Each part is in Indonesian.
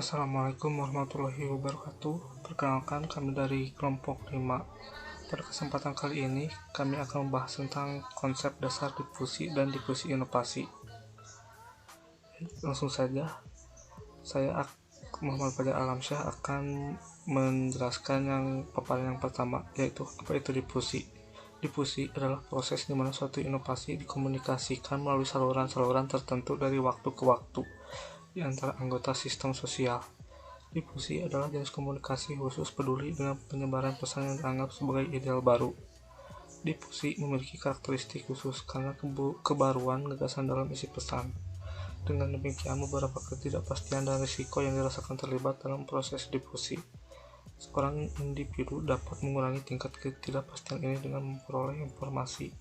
Assalamualaikum warahmatullahi wabarakatuh. Perkenalkan, kami dari kelompok 5. Pada kesempatan kali ini, kami akan membahas tentang konsep dasar difusi dan difusi inovasi. Langsung saja, saya Muhammad Fajar Alamsyah akan menjelaskan paparan yang pertama, yaitu apa itu difusi. Difusi adalah proses di mana suatu inovasi dikomunikasikan melalui saluran-saluran tertentu dari waktu ke waktu di antara anggota sistem sosial. Difusi adalah jenis komunikasi khusus peduli dengan penyebaran pesan yang dianggap sebagai ideal baru. Difusi memiliki karakteristik khusus karena kebaruan gagasan dalam isi pesan. Dengan demikian, beberapa ketidakpastian dan risiko yang dirasakan terlibat dalam proses difusi. Seorang individu dapat mengurangi tingkat ketidakpastian ini dengan memperoleh informasi.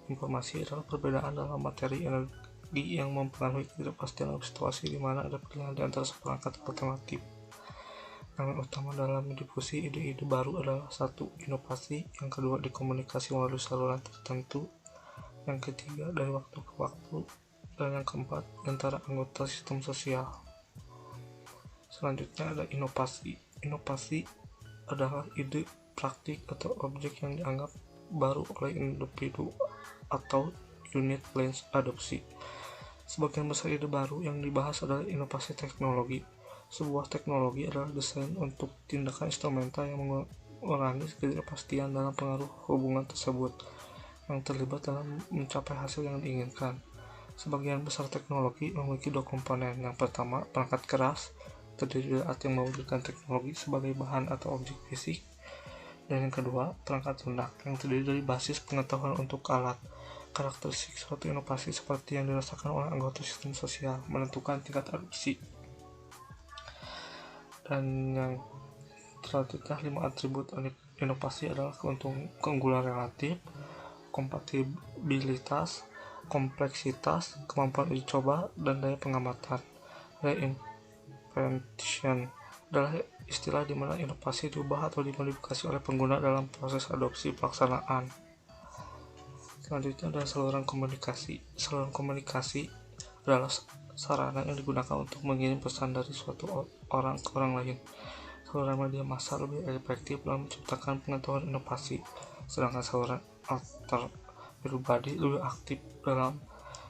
Informasi adalah perbedaan dalam materi energi yang mempengaruhi ketidakpastian dalam situasi di mana ada pilihan di antara seperangkat alternatif. Elemen utama dalam difusi ide-ide baru adalah satu, inovasi, yang kedua, dikomunikasi melalui saluran tertentu, yang ketiga, dari waktu ke waktu, dan yang keempat, antara anggota sistem sosial. Selanjutnya ada inovasi. Inovasi adalah ide, praktik, atau objek yang dianggap baru oleh individu atau unit lain adopsi. Sebagian besar ide baru yang dibahas adalah inovasi teknologi. Sebuah teknologi adalah desain untuk tindakan instrumental yang mengurangi ketidakpastian dalam pengaruh hubungan tersebut yang terlibat dalam mencapai hasil yang diinginkan. Sebagian besar teknologi memiliki dua komponen. Yang pertama, perangkat keras, terdiri dari alat yang mewujudkan teknologi sebagai bahan atau objek fisik. Dan yang kedua, perangkat lunak, yang terdiri dari basis pengetahuan untuk alat. Karakteristik suatu inovasi seperti yang dirasakan oleh anggota sistem sosial menentukan tingkat adopsi. Dan yang selanjutnya, 5 atribut inovasi adalah keunggulan relatif, kompatibilitas, kompleksitas, kemampuan uji coba, dan daya pengamatan. Reinvention adalah istilah di mana inovasi diubah atau dimodifikasi oleh pengguna dalam proses adopsi pelaksanaan. Selanjutnya adalah saluran komunikasi. Saluran komunikasi adalah sarana yang digunakan untuk mengirim pesan dari suatu orang ke orang lain. Saluran media massa lebih efektif dalam menciptakan pengetahuan inovasi, sedangkan saluran antar pribadi lebih aktif dalam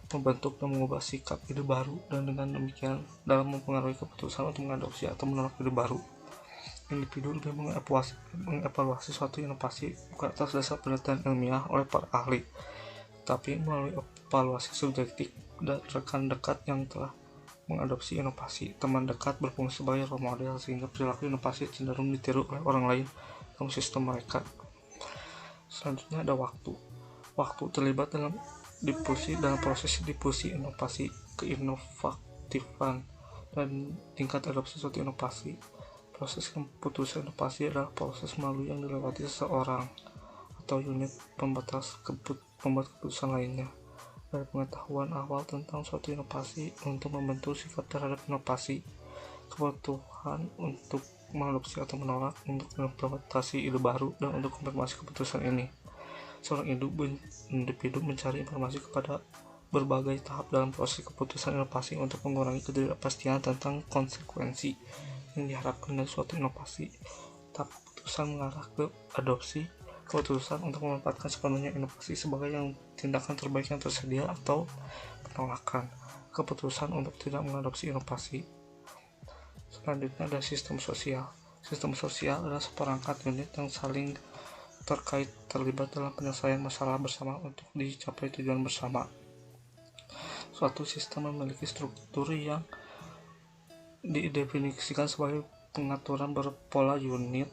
membentuk dan mengubah sikap ide baru, dan dengan demikian dalam mempengaruhi keputusan untuk mengadopsi atau menolak ide baru. Individu lebih mengevaluasi suatu inovasi bukan atas dasar penelitian ilmiah oleh para ahli, tapi melalui evaluasi subjektif dan rekan dekat yang telah mengadopsi inovasi. Teman dekat berfungsi sebagai role model sehingga perilaku inovasi cenderung ditiru oleh orang lain dalam sistem mereka. Selanjutnya ada waktu. Waktu terlibat dalam proses difusi inovasi, keinovatifan, dan tingkat adopsi suatu inovasi. Proses keputusan inovasi adalah proses melalui yang dilewati seseorang atau unit pembuat keputusan lainnya dari pengetahuan awal tentang suatu inovasi untuk membentuk sikap terhadap inovasi, kebutuhan untuk mengadopsi atau menolak, untuk mengimplementasi ide baru, dan untuk konfirmasi keputusan ini. Seorang individu mencari informasi kepada berbagai tahap dalam proses keputusan inovasi untuk mengurangi ketidakpastian tentang konsekuensi yang diharapkan dari suatu inovasi. Tahap keputusan mengarah ke adopsi, keputusan untuk memanfaatkan sepenuhnya inovasi sebagai yang tindakan terbaik yang tersedia, atau penolakan, keputusan untuk tidak mengadopsi inovasi. Selanjutnya ada sistem sosial. Sistem sosial adalah seperangkat unit yang saling terlibat dalam penyelesaian masalah bersama untuk dicapai tujuan bersama. Suatu sistem memiliki struktur yang didefinisikan sebagai pengaturan berpola unit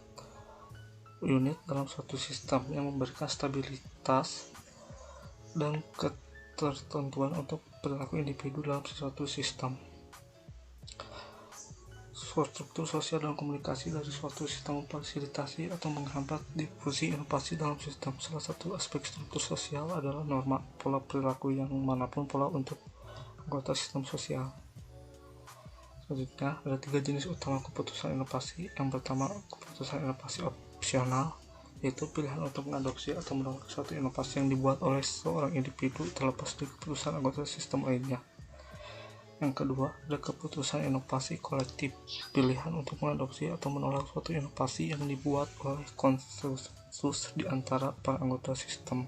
dalam suatu sistem yang memberikan stabilitas dan ketertentuan untuk perilaku individu dalam suatu sistem. Struktur sosial dan komunikasi dari suatu sistem memfasilitasi atau menghambat difusi inovasi dalam sistem. Salah satu aspek struktur sosial adalah norma, pola perilaku yang manapun pola untuk anggota sistem sosial. Selanjutnya ada 3 jenis utama keputusan inovasi. Yang pertama, keputusan inovasi opsional, yaitu pilihan untuk mengadopsi atau menolak suatu inovasi yang dibuat oleh seorang individu terlepas dari keputusan anggota sistem lainnya. Yang kedua, ada keputusan inovasi kolektif, pilihan untuk mengadopsi atau menolak suatu inovasi yang dibuat oleh konsensus di antara para anggota sistem.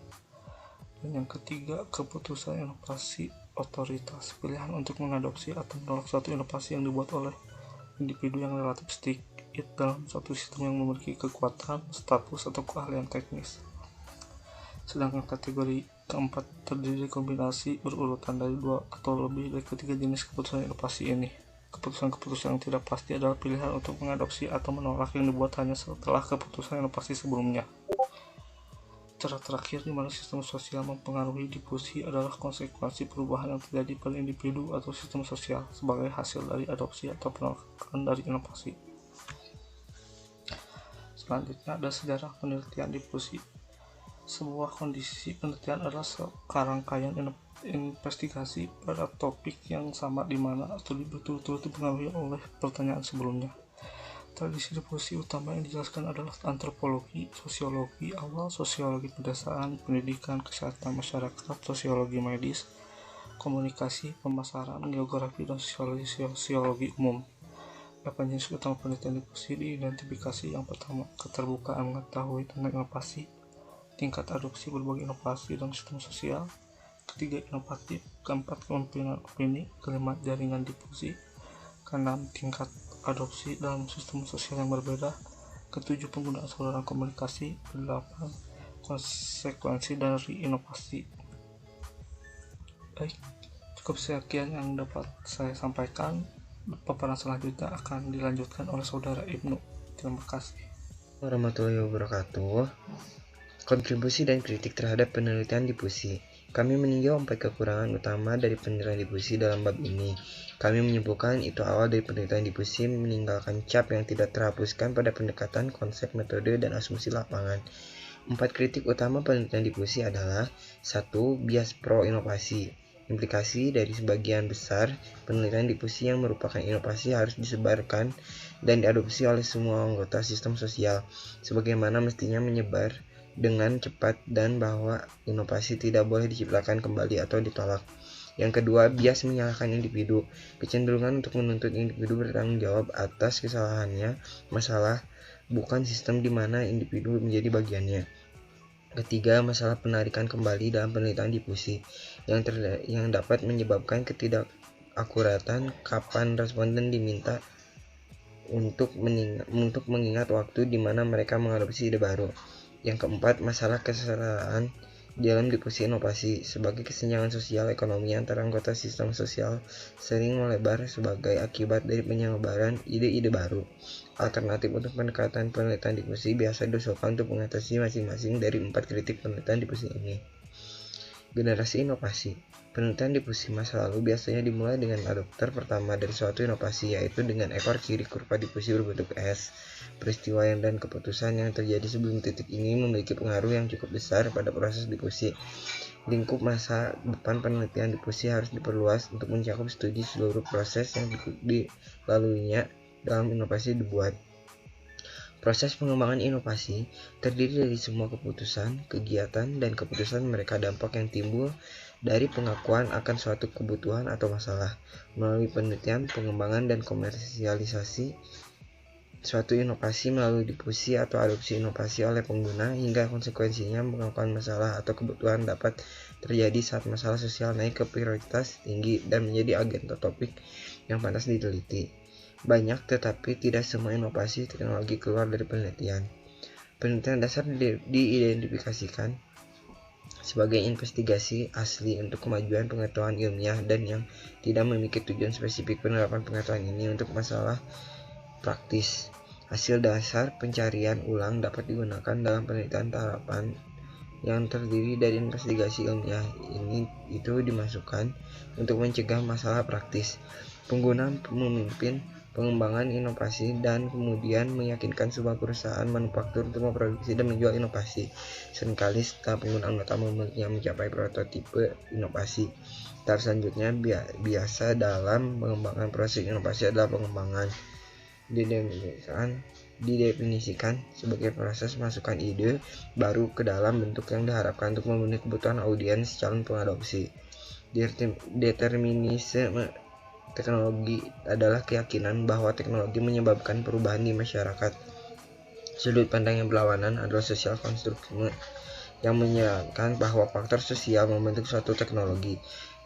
Dan yang ketiga, keputusan inovasi otoritas, pilihan untuk mengadopsi atau menolak suatu inovasi yang dibuat oleh individu yang relatif sedikit dalam suatu sistem yang memiliki kekuatan, status, atau keahlian teknis. Sedangkan kategori keempat terdiri dari kombinasi berurutan dari dua atau lebih dari ketiga jenis keputusan inovasi ini. Keputusan-keputusan yang tidak pasti adalah pilihan untuk mengadopsi atau menolak yang dibuat hanya setelah keputusan inovasi sebelumnya. Cara terakhir di mana sistem sosial mempengaruhi difusi adalah konsekuensi perubahan yang terjadi pada individu atau sistem sosial sebagai hasil dari adopsi atau penolakan dari inovasi. Selanjutnya ada sejarah penelitian difusi. Sebuah kondisi penelitian adalah serangkaian investigasi pada topik yang sama di mana studi betul-betul dipengaruhi oleh pertanyaan sebelumnya. Tradisi difusi utama yang dijelaskan adalah antropologi, sosiologi awal, sosiologi pedesaan, pendidikan, kesehatan masyarakat, sosiologi medis, komunikasi, pemasaran, geografi, dan sosiologi umum. Beberapa jenis utama penelitian difusi diidentifikasi. Yang pertama, keterbukaan mengetahui tentang inovasi. Tingkat adopsi berbagai inovasi dalam sistem sosial. Ketiga, inovatif. Keempat, kepemimpinan opini. Kelima, jaringan difusi. Keenam, tingkat adopsi dalam sistem sosial yang berbeda. Ketujuh, penggunaan saluran komunikasi. Kedelapan, konsekuensi dari inovasi. Baik, cukup sekian yang dapat saya sampaikan. Paparan selanjutnya akan dilanjutkan oleh Saudara Ibnu. Terima kasih. Warahmatullahi wabarakatuh. Kontribusi dan kritik terhadap penelitian difusi. Kami meninjau 4 kekurangan utama dari penelitian difusi dalam bab ini. Kami menyebutkan itu awal dari penelitian difusi meninggalkan cap yang tidak terhapuskan pada pendekatan, konsep, metode, dan asumsi lapangan. 4 kritik utama penelitian difusi adalah 1. Bias pro-inovasi. Implikasi dari sebagian besar penelitian difusi yang merupakan inovasi harus disebarkan dan diadopsi oleh semua anggota sistem sosial, sebagaimana mestinya menyebar dengan cepat dan bahwa inovasi tidak boleh diciptakan kembali atau ditolak. Yang kedua, bias menyalahkan individu. Kecenderungan untuk menuntut individu bertanggung jawab atas kesalahannya masalah, bukan sistem di mana individu menjadi bagiannya. Ketiga, masalah penarikan kembali dalam penelitian difusi yang dapat menyebabkan ketidakakuratan kapan responden diminta untuk mengingat waktu di mana mereka mengadopsi ide baru. Yang keempat, masalah kesetaraan dalam difusi inovasi. Sebagai kesenjangan sosial ekonomi antara anggota sistem sosial sering melebar sebagai akibat dari penyebaran ide-ide baru. Alternatif untuk pendekatan penelitian difusi biasa diusulkan untuk mengatasi masing-masing dari 4 kritik penelitian difusi ini. Generasi inovasi. Penelitian difusi masa lalu biasanya dimulai dengan adopter pertama dari suatu inovasi, yaitu dengan ekor kiri kurva difusi berbentuk S. Peristiwa dan keputusan yang terjadi sebelum titik ini memiliki pengaruh yang cukup besar pada proses difusi. Lingkup masa depan penelitian difusi harus diperluas untuk mencakup studi seluruh proses yang dilaluinya dalam inovasi dibuat. Proses pengembangan inovasi terdiri dari semua keputusan, kegiatan, dan keputusan mereka dampak yang timbul dari pengakuan akan suatu kebutuhan atau masalah. Melalui penelitian, pengembangan, dan komersialisasi suatu inovasi melalui difusi atau adopsi inovasi oleh pengguna hingga konsekuensinya pengakuan masalah atau kebutuhan dapat terjadi saat masalah sosial naik ke prioritas tinggi dan menjadi agenda topik yang pantas diteliti. Banyak tetapi tidak semua inovasi teknologi keluar dari penelitian. Penelitian dasar diidentifikasikan sebagai investigasi asli untuk kemajuan pengetahuan ilmiah dan yang tidak memiliki tujuan spesifik. Penerapan pengetahuan ini untuk masalah praktis. Hasil dasar pencarian ulang dapat digunakan dalam penelitian tahapan yang terdiri dari investigasi ilmiah. Itu dimasukkan untuk mencegah masalah praktis. Pengguna memimpin pengembangan inovasi dan kemudian meyakinkan sebuah perusahaan manufaktur untuk memproduksi dan menjual inovasi. Seringkali setelah penggunaan utama mencapai prototipe inovasi, tahap selanjutnya biasa dalam pengembangan proses inovasi adalah pengembangan. Didefinisikan sebagai proses masukkan ide baru ke dalam bentuk yang diharapkan untuk memenuhi kebutuhan audiens calon pengadopsi. Determinisme Teknologi adalah keyakinan bahwa teknologi menyebabkan perubahan di masyarakat. Sudut pandang yang berlawanan adalah sosial konstruksisme yang menyerangkan bahwa faktor sosial membentuk suatu teknologi.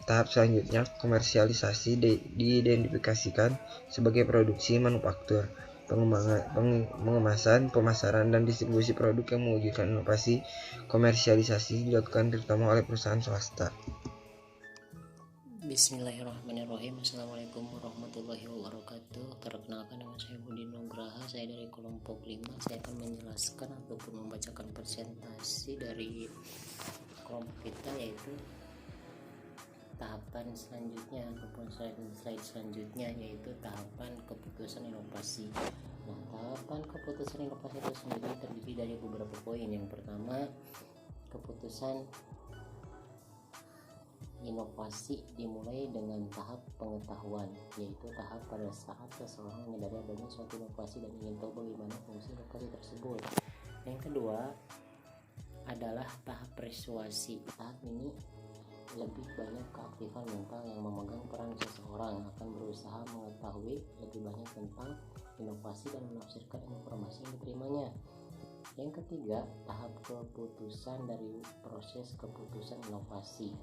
Tahap selanjutnya, komersialisasi diidentifikasikan sebagai produksi manufaktur, pengemasan, pemasaran, dan distribusi produk yang mewujudkan inovasi. Komersialisasi dilakukan terutama oleh perusahaan swasta. Bismillahirrahmanirrahim. Assalamualaikum warahmatullahi wabarakatuh. Perkenalkan, nama saya Budi Nugraha. Saya dari kelompok 5. Saya akan menjelaskan ataupun membacakan presentasi dari kelompok kita, yaitu tahapan selanjutnya ataupun slide selanjutnya, yaitu tahapan keputusan inovasi. Nah, tahapan keputusan inovasi itu sendiri terdiri dari beberapa poin. Yang pertama, keputusan inovasi dimulai dengan tahap pengetahuan, yaitu tahap pada saat seseorang menyadari adanya suatu inovasi dan ingin tahu bagaimana fungsi inovasi tersebut. Yang kedua adalah tahap persuasi. Tahap ini lebih banyak keaktifan mental yang memegang peran seseorang akan berusaha mengetahui lebih banyak tentang inovasi dan menafsirkan informasi yang diterimanya. Yang ketiga, tahap keputusan dari proses keputusan inovasi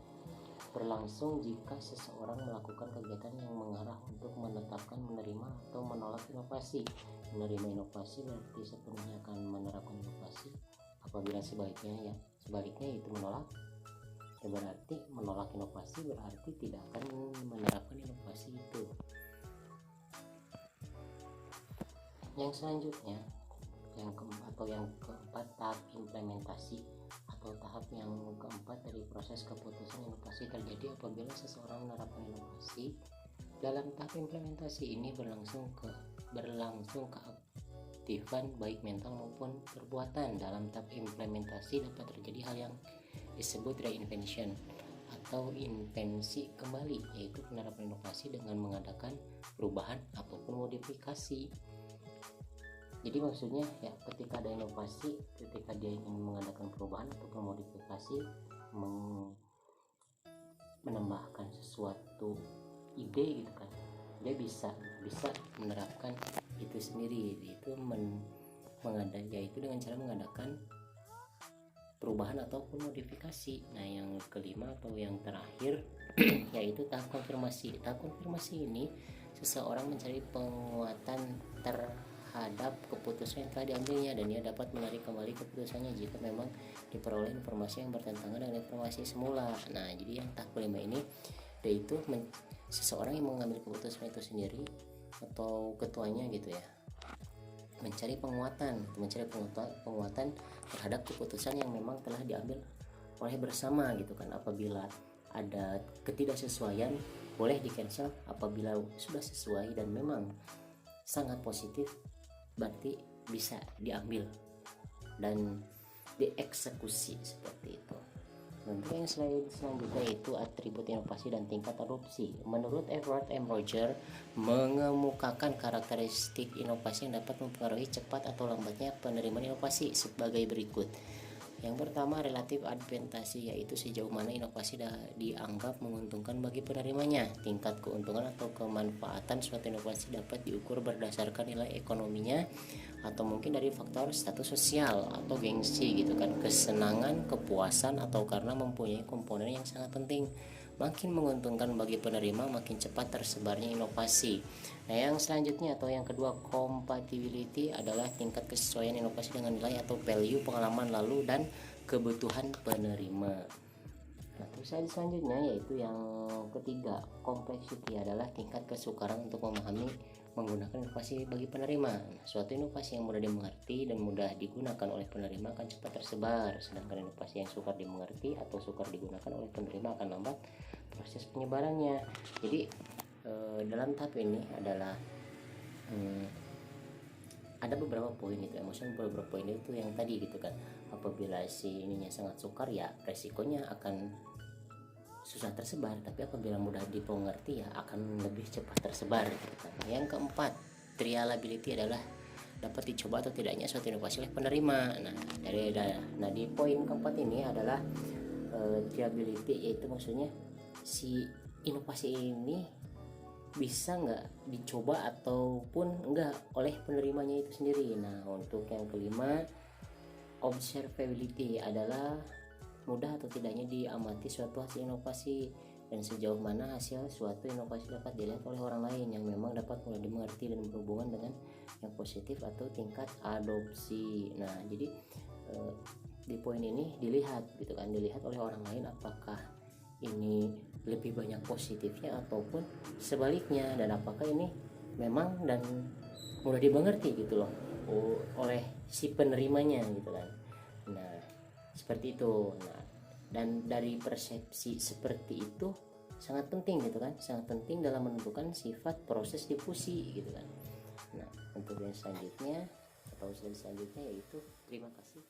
berlangsung jika seseorang melakukan kegiatan yang mengarah untuk menetapkan, menerima, atau menolak inovasi. Menerima inovasi berarti sepenuhnya akan menerapkan inovasi. Apabila sebaliknya itu menolak, berarti menolak inovasi berarti tidak akan menerapkan inovasi itu. Yang selanjutnya, yang keempat, tahap implementasi atau tahap yang keempat dari proses keputusan inovasi terjadi apabila seseorang menerapkan inovasi. Dalam tahap implementasi ini berlangsung keaktifan baik mental maupun perbuatan. Dalam tahap implementasi dapat terjadi hal yang disebut reinvention atau invensi kembali, yaitu penerapan inovasi dengan mengadakan perubahan ataupun modifikasi. Jadi maksudnya ya, ketika ada inovasi, ketika dia ingin mengadakan perubahan ataupun modifikasi, menambahkan sesuatu ide gitu kan, dia bisa menerapkan itu sendiri, yaitu yaitu dengan cara mengadakan perubahan ataupun modifikasi. Nah, yang kelima atau yang terakhir yaitu tahap konfirmasi. Tahap konfirmasi ini seseorang mencari penguatan terhadap keputusan yang telah diambilnya, dan dia dapat menarik kembali keputusannya jika memang diperoleh informasi yang bertentangan dengan informasi semula. Nah, jadi yang tahap kelima ini yaitu seseorang yang mengambil keputusan itu sendiri atau ketuanya gitu ya, mencari penguatan terhadap keputusan yang memang telah diambil oleh bersama gitu kan. Apabila ada ketidaksesuaian, boleh di cancel. Apabila sudah sesuai dan memang sangat positif, berarti bisa diambil dan dieksekusi seperti itu. Untuk yang selanjutnya itu atribut inovasi dan tingkat adopsi. Menurut Edward M. Roger, mengemukakan karakteristik inovasi yang dapat mempengaruhi cepat atau lambatnya penerimaan inovasi sebagai berikut. Yang pertama, relatif advantasi, yaitu sejauh mana inovasi dianggap menguntungkan bagi penerimanya. Tingkat keuntungan atau kemanfaatan suatu inovasi dapat diukur berdasarkan nilai ekonominya atau mungkin dari faktor status sosial atau gengsi gitu kan, kesenangan, kepuasan, atau karena mempunyai komponen yang sangat penting. Makin menguntungkan bagi penerima, makin cepat tersebarnya inovasi. Nah, yang selanjutnya atau yang kedua, compatibility, adalah tingkat kesesuaian inovasi dengan nilai atau value pengalaman lalu dan kebutuhan penerima. Nah, terus selanjutnya yaitu yang ketiga, complexity, adalah tingkat kesukaran untuk memahami menggunakan inovasi bagi penerima. Nah, suatu inovasi yang mudah dimengerti dan mudah digunakan oleh penerima akan cepat tersebar, sedangkan inovasi yang sukar dimengerti atau sukar digunakan oleh penerima akan lambat proses penyebarannya. Jadi dalam tahap ini adalah ada beberapa poin itu, beberapa poin itu yang tadi gitu kan. Apabila si ininya sangat sukar, ya resikonya akan susah tersebar, tapi apabila mudah dipengerti ya akan lebih cepat tersebar gitu kan. Yang keempat, trialability, adalah dapat dicoba atau tidaknya suatu inovasi oleh penerima. Nah, di poin keempat ini adalah trialability, yaitu maksudnya si inovasi ini bisa nggak dicoba ataupun enggak oleh penerimanya itu sendiri. Nah, untuk yang kelima, observability adalah mudah atau tidaknya diamati suatu hasil inovasi dan sejauh mana hasil suatu inovasi dapat dilihat oleh orang lain yang memang dapat mulai dimengerti dan berhubungan dengan yang positif atau tingkat adopsi. Nah, jadi di poin ini dilihat gitu kan, dilihat oleh orang lain apakah ini lebih banyak positifnya ataupun sebaliknya, dan apakah ini memang dan mudah dimengerti gitu loh oleh si penerimanya gitu kan. Nah, seperti itu. Nah, dan dari persepsi seperti itu sangat penting gitu kan, sangat penting dalam menentukan sifat proses difusi gitu kan. Nah, untuk yang selanjutnya atau slide selanjutnya yaitu terima kasih.